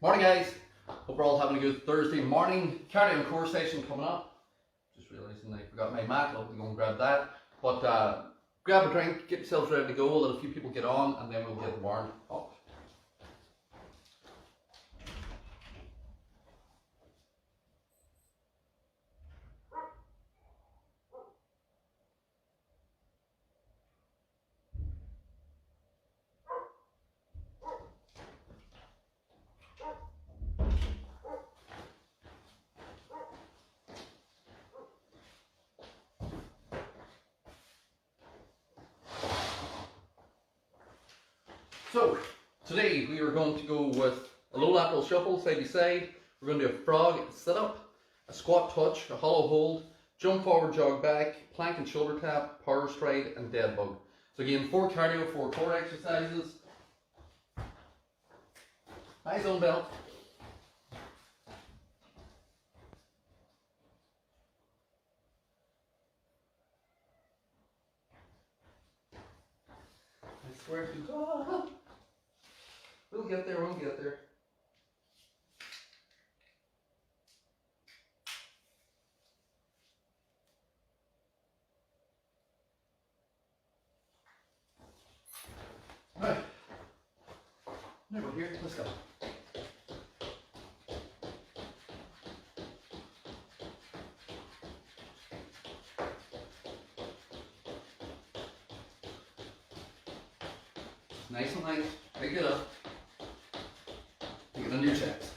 Morning guys, hope we're all having a good Thursday morning. Cardio and core session coming up. Just realising I forgot my mat, I'll go and grab that. But grab a drink, get yourselves ready to go, let a few people get on and then we'll get warmed up. So, today we are going to go with a low lateral shuffle, side to side. We're going to do a frog sit up, a squat touch, a hollow hold, jump forward, jog back, plank and shoulder tap, power stride, and dead bug. So again, 4 cardio, 4 core exercises. Eyes on belt. I swear to God. We'll get there, we'll get there. Right. Now we're here, let's go. Nice and light, pick it up. Take it under your chest.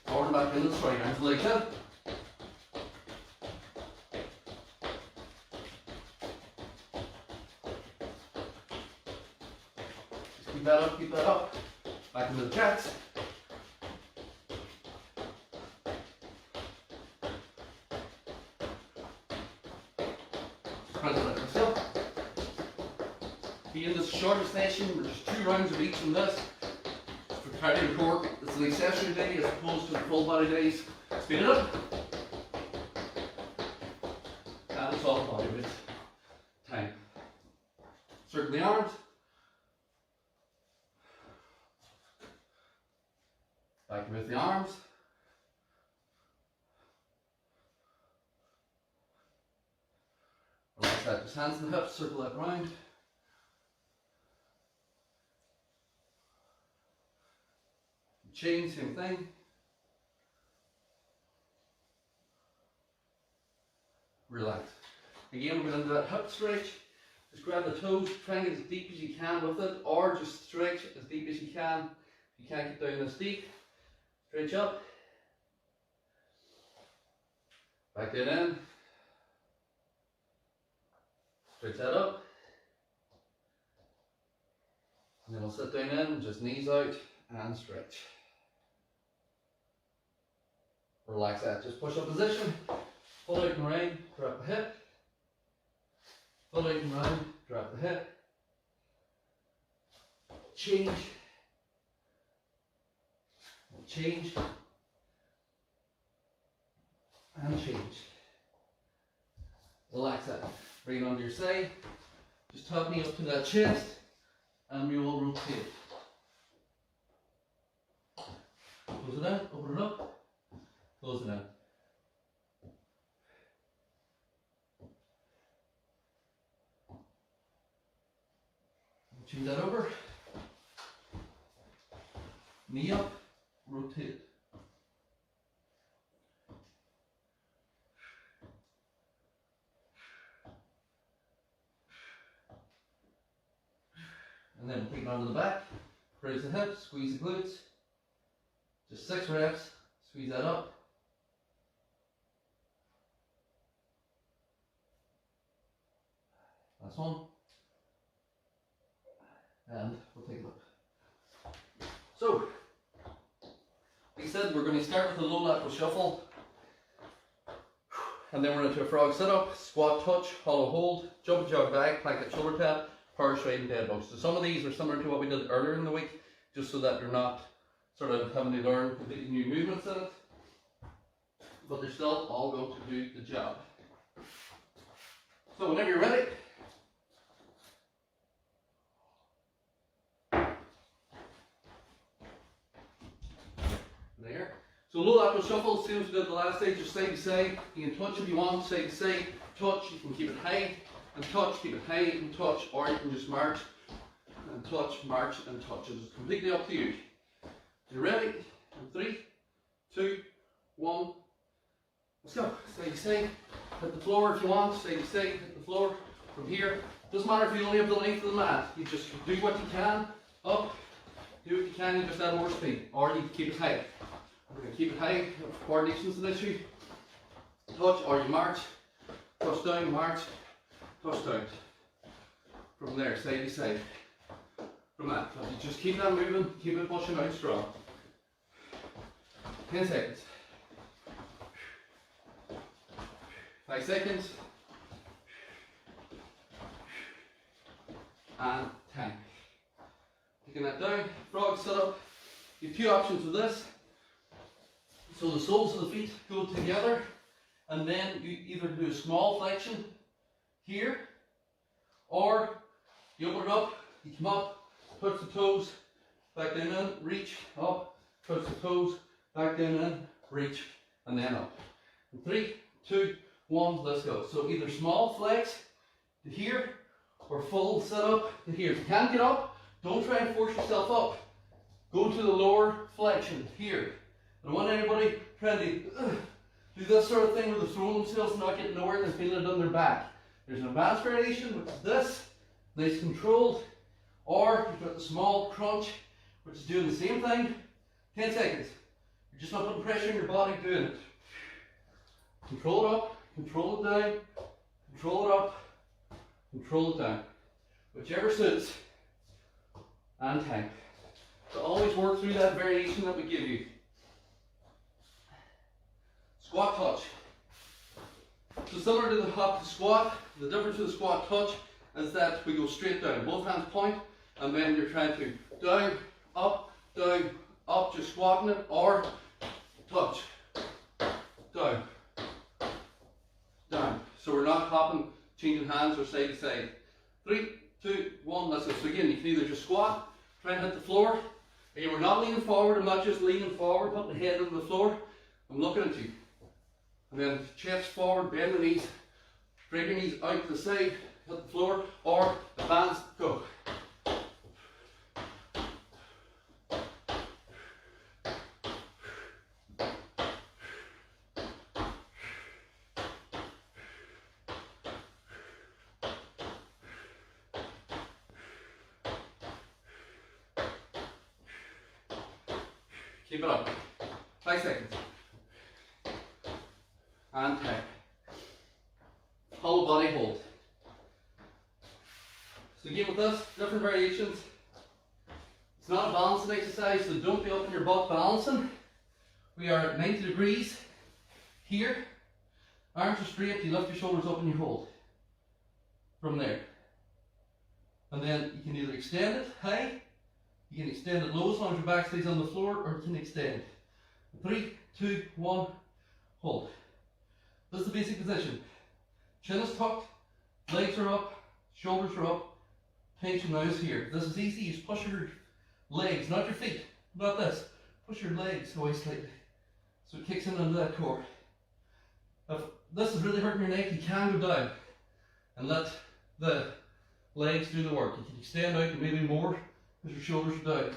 Forward back into the straight arms, legs up. Just keep that up, keep that up. Back into the chest. Be in this shorter session, we're just 2 rounds of each in this. For cardio and core, it's an accessory day as opposed to the full body days. Speed it up. And it's all body weight. Time. Circle the arms. Back with the arms. Relax that, just hands and hips, circle that round. Chain, same thing. Relax. Again, we're going to do that hip stretch. Just grab the toes, try and get as deep as you can with it, or just stretch as deep as you can. If you can't get down this deep, stretch up. Back that in. Stretch that up. And then we'll sit down in, just knees out and stretch. Relax that, just push up position, pull out and round, drop the hip, pull out and round, drop the hip, change, change, and change. Relax that, bring it onto your side, just tuck me up to that chest, and we will rotate. Close it out, open it up. Close it out. Change that over. Knee up, rotate. And then take it onto the back. Raise the hips, squeeze the glutes. Just 6 reps. Squeeze that up. Last one. And we'll take a look. So, like I said, we're going to start with a low lateral shuffle. And then we're into a frog sit up, squat touch, hollow hold, jump and jog back, plank and shoulder tap, power stride and dead bug. So some of these are similar to what we did earlier in the week, just so that you're not sort of having to learn completely new movements in it. but they're still all going to do the job. So whenever you're ready, there. So low lateral shuffle, same as we did the last stage, just side to side. You can touch if you want, side to side, touch, you can keep it high and touch, keep it high and touch, or you can just march and touch, march and touch. It's completely up to you. You ready? In 3, 2, 1, let's go. Side to side, hit the floor if you want, side to side, hit the floor from here. Doesn't matter if you only have the length of the mat, you just do what you can, up, do what you can, you just add more speed, or you can keep it high. We're going to keep it high, if coordination's an issue. Touch, or you march, touch down, march, touch down. From there, side to side. From that, you just keep that moving, keep it pushing out strong. 10 seconds. 5 seconds. And 10. Taking that down, frog sit up. You have two options with this. So the soles of the feet go together, and then you either do a small flexion here, or you open it up, you come up, touch the toes, back down in, reach, up, touch the toes, back down in, reach, and then up. In 3, 2, 1, let's go. So either small flex to here, or full sit up to here. If you can't get up, don't try and force yourself up. Go to the lower flexion here. I don't want anybody trying to do this sort of thing where they're throwing themselves and not getting nowhere and then feeling it on their back. There's an advanced variation, which is this, nice controlled, or you've got the small crunch, which is doing the same thing. 10 seconds. You're just not putting pressure on your body doing it. Control it up, control it down, control it up, control it down. Whichever suits. And time. So always work through that variation that we give you. Squat touch. So similar to the hop to squat, the difference with the squat touch is that we go straight down. Both hands point, and then you're trying to down, up, just squatting it, or touch, down, down. So we're not hopping, changing hands or side to side. 3, 2, 1, let's go. So again, you can either just squat, try and hit the floor. Again, we're not leaning forward, I'm not just leaning forward, putting the head on the floor. I'm looking at you. And then chest forward, bend the knees, drag your knees out to the side, hit the floor, or advance, go. Keep it up. 5 seconds. And 10. Whole body hold. So again with this, different variations. It's not a balancing exercise, so don't be up in your butt balancing. We are at 90 degrees here. Arms are straight, you lift your shoulders up and you hold. From there. And then you can either extend it high, you can extend it low as long as your back stays on the floor, or you can extend. 3, 2, 1, hold. This is the basic position. Chin is tucked, legs are up, shoulders are up, tension now is here. This is easy, you just push your legs, not your feet, not this. Push your legs away slightly. So it kicks in under that core. If this is really hurting your neck, you can go down and let the legs do the work. You can extend out maybe more because your shoulders are down.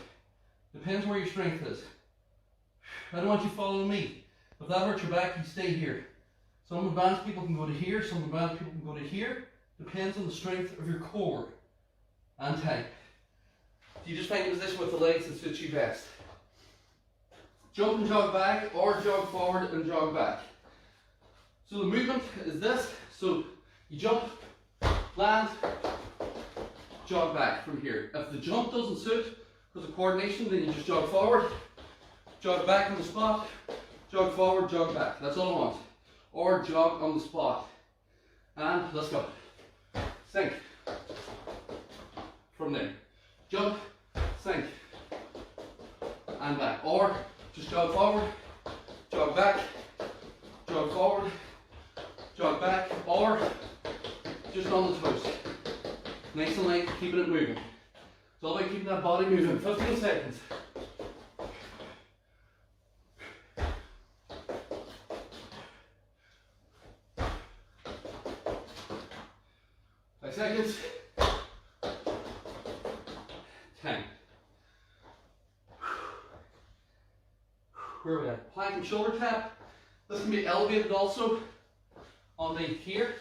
Depends where your strength is. I don't want you following me. If that hurts your back, you stay here. Some advanced people can go to here, some advanced people can go to here. Depends on the strength of your core and time. You just find a position with the legs that suits you best. Jump and jog back, or jog forward and jog back. So the movement is this. So you jump, land, jog back from here. If the jump doesn't suit because of coordination, then you just jog forward, jog back on the spot, jog forward, jog back. That's all I want. Or jog on the spot. And let's go. Sink. From there. Jump, sink, and back. Or just jog forward, jog back, keeping it moving. It's all about keeping that body moving. 15 seconds. Seconds. 10. Where are we at? Plank and shoulder tap. This can be elevated also underneath here.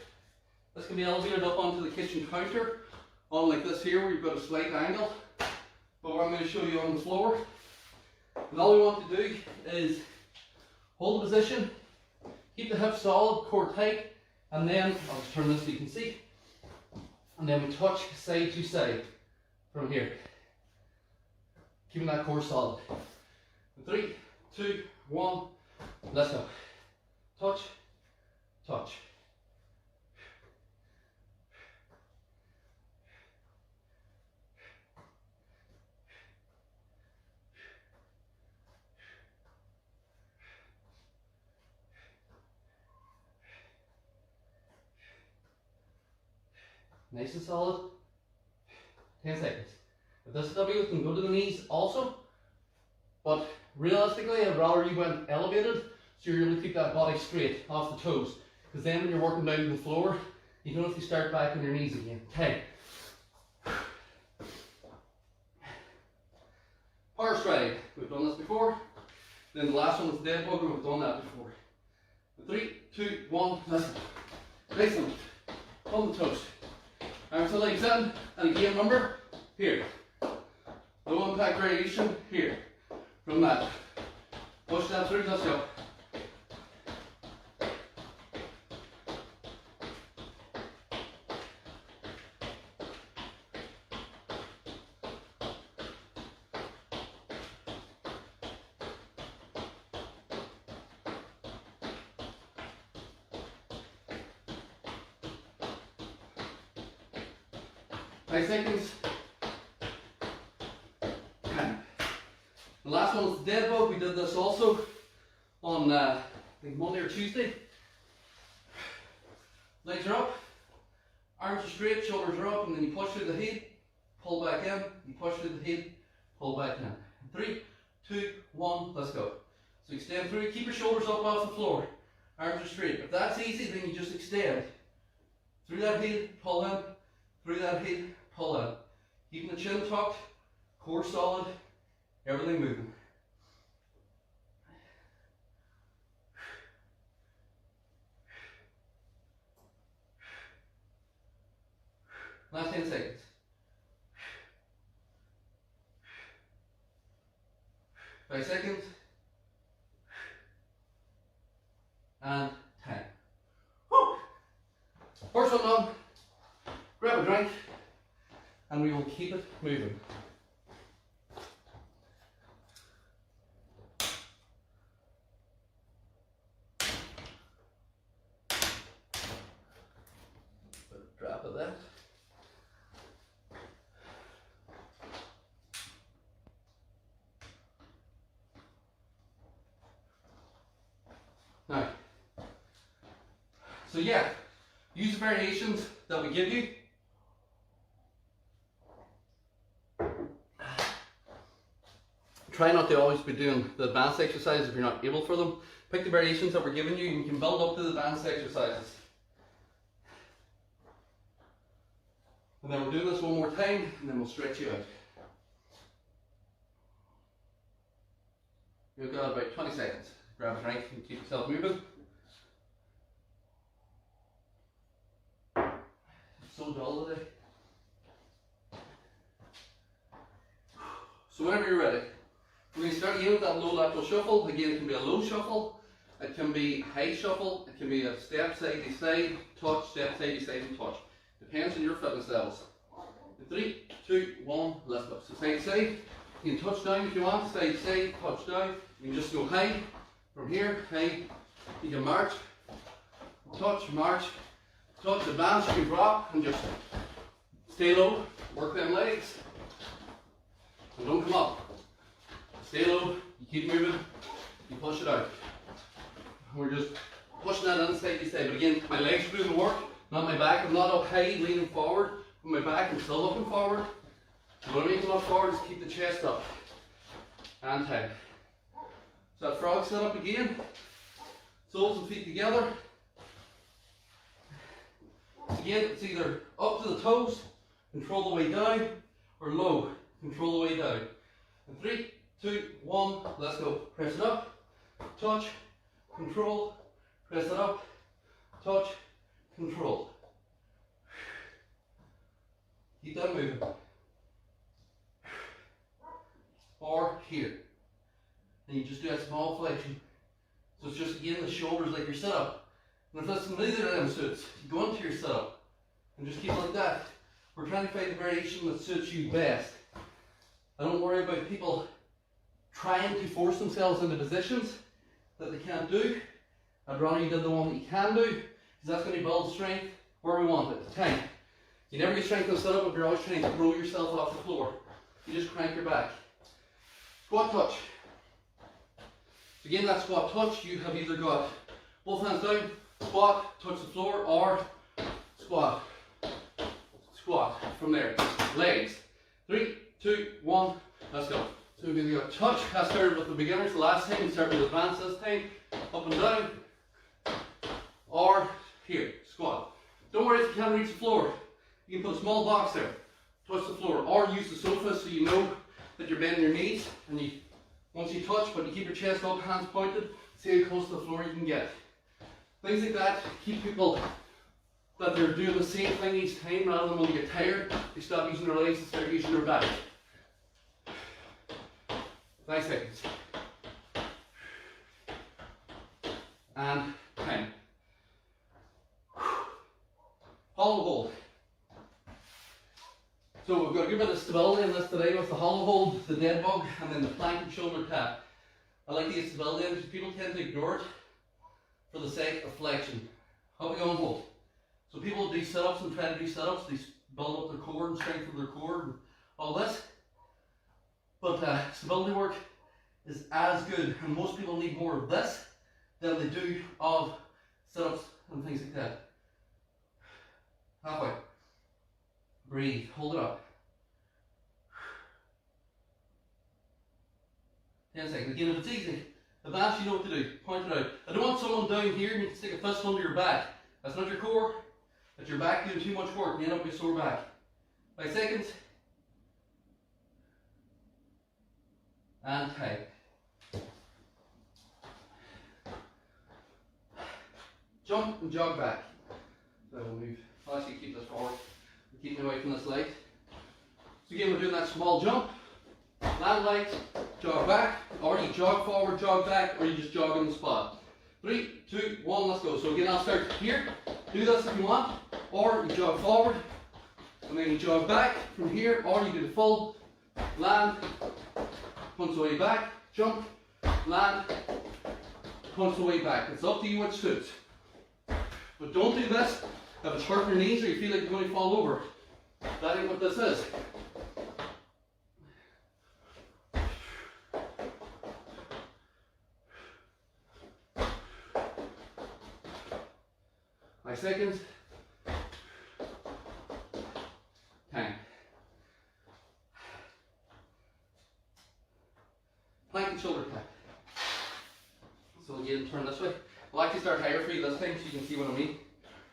This can be elevated up onto the kitchen counter, on like this here where you've got a slight angle. But what I'm going to show you on the floor. And all we want to do is hold the position, keep the hips solid, core tight, and then I'll just turn this so you can see. And then we touch side to side from here. Keeping that core solid. 3, 2, 1, let's go. Touch, touch. Nice and solid. 10 seconds. If this is W, we can go to the knees also. But realistically, I'd rather you went elevated so you're able to keep that body straight off the toes. Because then when you're working down to the floor, you don't have to start back on your knees again. 10. Power stride. We've done this before. Then the last one was dead bug, and we've done that before. 3, 2, 1, let's go. Nice one. On the toes. Arms to legs in, and again remember, here. Low impact variation, here. From that. Push that through, let's go. Five seconds. 10. The last one was the dead bug. We did this also on I think Monday or Tuesday. Legs are up, arms are straight, shoulders are up, and then you push through the head, pull back in, you push through the head, pull back in. 3, 2, 1, let's go. So extend through, keep your shoulders up off the floor, arms are straight. If that's easy, then you just extend. Through that head, pull in, through that head, pull in. Keeping the chin tucked, core solid, everything moving. Last 10 seconds. Five seconds. And 10. Woo! First one done. Grab a drink, and we will keep it moving. Put a drop of that. Now, so yeah, use the variations that we give you. Try not to always be doing the advanced exercises if you're not able for them. Pick the variations that we're giving you and you can build up to the advanced exercises. And then we'll do this one more time and then we'll stretch you out. You've got about 20 seconds. Grab a drink and keep yourself moving. It's so dull today. So whenever you're ready, we're going to start again with that low lateral shuffle. Again, it can be a low shuffle, it can be high shuffle, it can be a step side to side, touch, step side to side and touch. Depends on your fitness levels. 3, 2, 1, let's go. So side to side, you can touch down if you want, side to side, touch down. You can just go high, from here, high. You can march, touch, advance, you can drop and just stay low, work them legs. And don't come up. Stay low, you keep moving, you push it out. We're just pushing that in side to side. But again, my legs are doing the work, not my back. I'm not up high, leaning forward. with my back, I'm still looking forward. When I make look forward, just keep the chest up. And tight. So that frog sit up again. Soles and feet together. Again, it's either up to the toes, control the way down, or low, control the way down. And 3, 2, 1, let's go. Press it up, touch, control, press it up, touch, control. Keep that moving. Or here. And you just do that small flexion. So it's just again the shoulders like your sit-up. And if that's neither of them suits, you go into your sit-up and just keep it like that. We're trying to find the variation that suits you best. I don't worry about people trying to force themselves into positions that they can't do. I'd rather you did the one that you can do, because that's going to build strength where we want it. Time. You never get strength in the sit-up if you're always trying to roll yourself off the floor. You just crank your back. Squat touch. So again, that squat touch, you have either got both hands down, squat, touch the floor, or squat, squat from there. Legs. 3, 2, 1, let's go. So we're going to go touch. I started with the beginners the last time, we started with advanced this time. Up and down, or here, squat. Don't worry if you can't reach the floor. You can put a small box there, touch the floor, or use the sofa so you know that you're bending your knees, and you, once you touch, but you keep your chest up, hands pointed, see how close to the floor you can get. Things like that keep people that they're doing the same thing each time, rather than when they get tired, they stop using their legs and start using their back. 5 seconds. And time. Hollow hold. So we've got a good bit of stability in this today with the hollow hold, the dead bug, and then the plank and shoulder tap. I like to get stability in because people tend to ignore it for the sake of flexion. How we go and hold. So people do sit-ups and try to do sit-ups, they build up their core and strengthen their core and all this. But stability work is as good, and most people need more of this than they do of sit-ups and things like that. Halfway. Breathe, hold it up. 10 seconds. Again, if it's easy, advance, you know what to do. Point it out. I don't want someone down here and you can stick a fist under your back. That's not your core. That's your back doing too much work. You end up with a sore back. 5 seconds. And tight. Jump and jog back. So we'll move. I'll actually keep this forward. Keep me away from this leg. So again, we're doing that small jump. Land light, jog back, or you jog forward, jog back, or you just jog on the spot. 3, 2, 1, let's go. So again, I'll start here. Do this if you want, or you jog forward, and then you jog back from here, or you do the full land, punch the way back, jump, land, punch the way back. It's up to you which suits. But don't do this if it's hurting your knees or you feel like you're going to fall over. That ain't what this is. Five seconds. Time. Plank and shoulder tap. So again, turn this way. I'll actually start higher for you this time so you can see what I mean,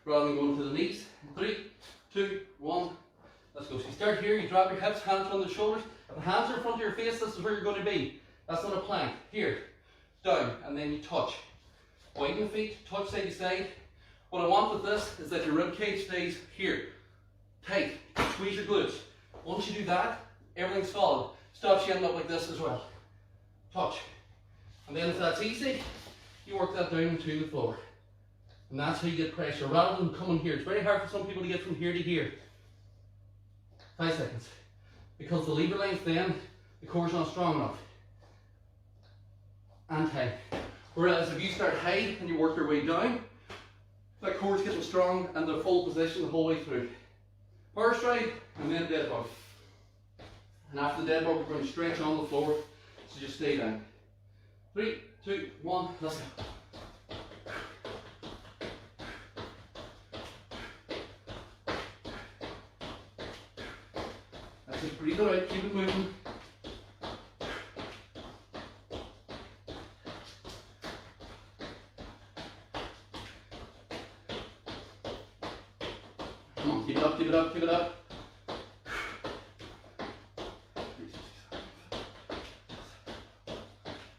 rather than going to the knees. 3, 2, 1, let's go. So you start here, you drop your hips, hands on the shoulders. If the hands are in front of your face, this is where you're going to be. That's not a plank. Here, down, and then you touch. Widen the feet, touch side to side. What I want with this is that your rib cage stays here, tight. Squeeze your glutes. Once you do that, everything's solid. Stops you ending up like this as well. Touch. And then if that's easy, you work that down to the floor. And that's how you get pressure, rather than coming here. It's very hard for some people to get from here to here. 5 seconds. Because the lever length then, the core's not strong enough. And high. Whereas if you start high and you work your way down, that core's getting strong and the full position the whole way through. Power stride, and then dead bug. And after the dead bug, we're going to stretch on the floor, so just stay down. 3, 2, 1, let's go. Just breathe it out, keep it moving. Come on, keep it up, keep it up, keep it up.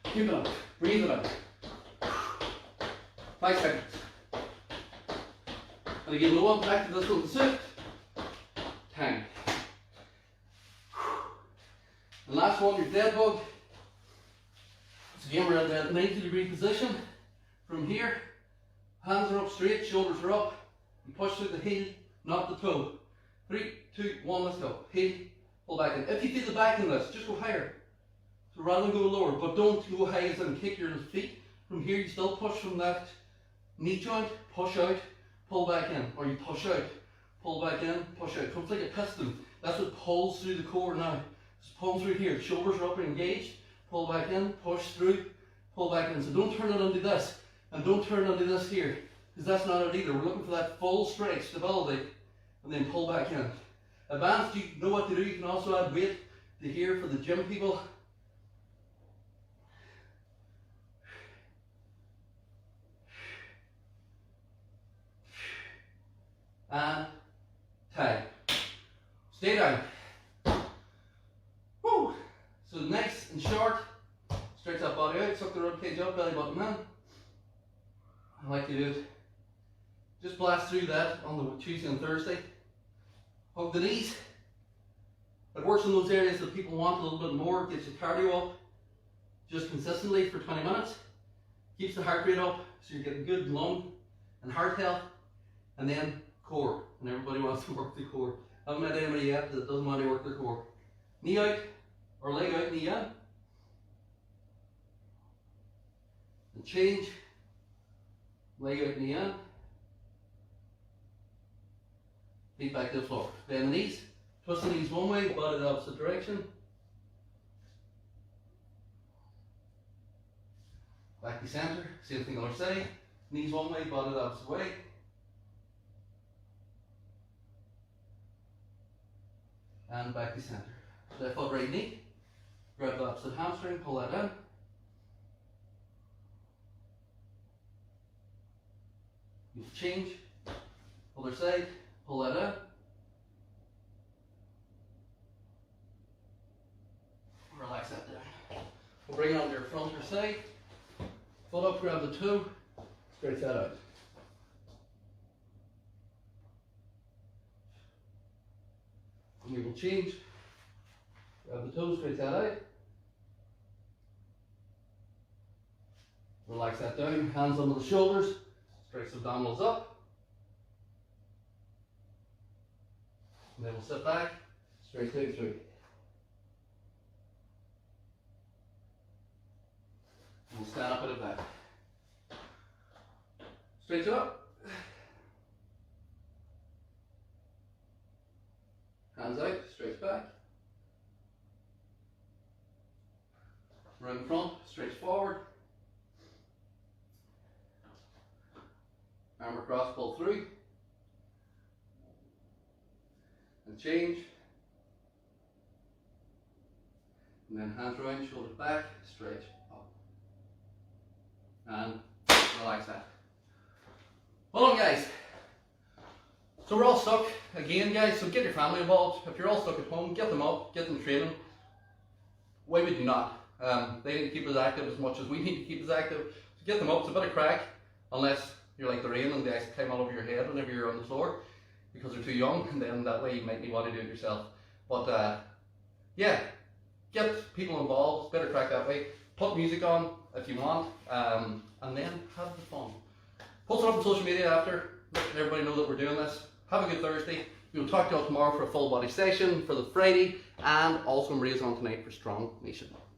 Keep it up, breathe it out. 5 seconds. And again, no one back to this one, sit. 10. And last one, your dead bug. So again, we're at that 90-degree position. From here, hands are up straight, shoulders are up. You push through the heel, not the toe. 3, 2, 1, let's go. Heel, pull back in. If you feel the back in this, just go higher. So rather than go lower, but don't go high as in kick your feet. From here, you still push from that knee joint, push out, pull back in. Or you push out, pull back in, push out. Comes like a piston. That's what pulls through the core now. Just pull through here. Shoulders are up and engaged. Pull back in, push through, pull back in. So don't turn it into this, and don't turn it into this here, because that's not it either. We're looking for that full stretch, stability, and then pull back in. Advanced, you know what to do. You can also add weight to here for the gym people. And tag. Stay down. Woo! So nice and short. Stretch that body out, suck the rib cage up, belly button in. I like to do it. Just blast through that on the Tuesday and Thursday. Hug the knees. It works in those areas that people want a little bit more, gets your cardio up just consistently for 20 minutes. Keeps the heart rate up, so you're getting good lung and heart health. And then core, and everybody wants to work the core. I haven't met anybody yet that doesn't want to work their core. Knee out, or leg out, knee in. And change. Leg out, knee in. Feet back to the floor. Bend the knees. Twist the knees one way, body the opposite direction. Back to center. Same thing on the other side. Knees one way, body the opposite way. And back to center. Left foot, right knee. Grab the opposite hamstring, pull that in. You'll change. Other side, pull that in. Relax that down. We'll bring it onto your front or side. Foot up, grab the toe, stretch that out. And we will change. Grab the toes, stretch that out. Relax that down, hands under the shoulders, stretch the abdominals up. And then we'll sit back, stretch out through. And we'll stand up at the back. Stretch it up. Hands out, stretch back. Round front, stretch forward. Arm across, pull through. And change. And then hands around, shoulders back, stretch up. And relax that. Hold on, guys. So we're all stuck again, guys, so get your family involved. If you're all stuck at home, get them up, get them training. Why would you not? They need to keep us active as much as we need to keep us active. So get them up, it's a bit of crack, unless you're like the rain and they actually climb all over your head whenever you're on the floor, because they're too young, and then that way you might need want to do it yourself. But yeah, get people involved, it's better crack that way. Put music on if you want, and then have the fun. Post it up on social media after, let everybody know that we're doing this. Have a good Thursday. We will talk to you all tomorrow for a full body session for the Friday, and also Maria's on tonight for Strong Nation.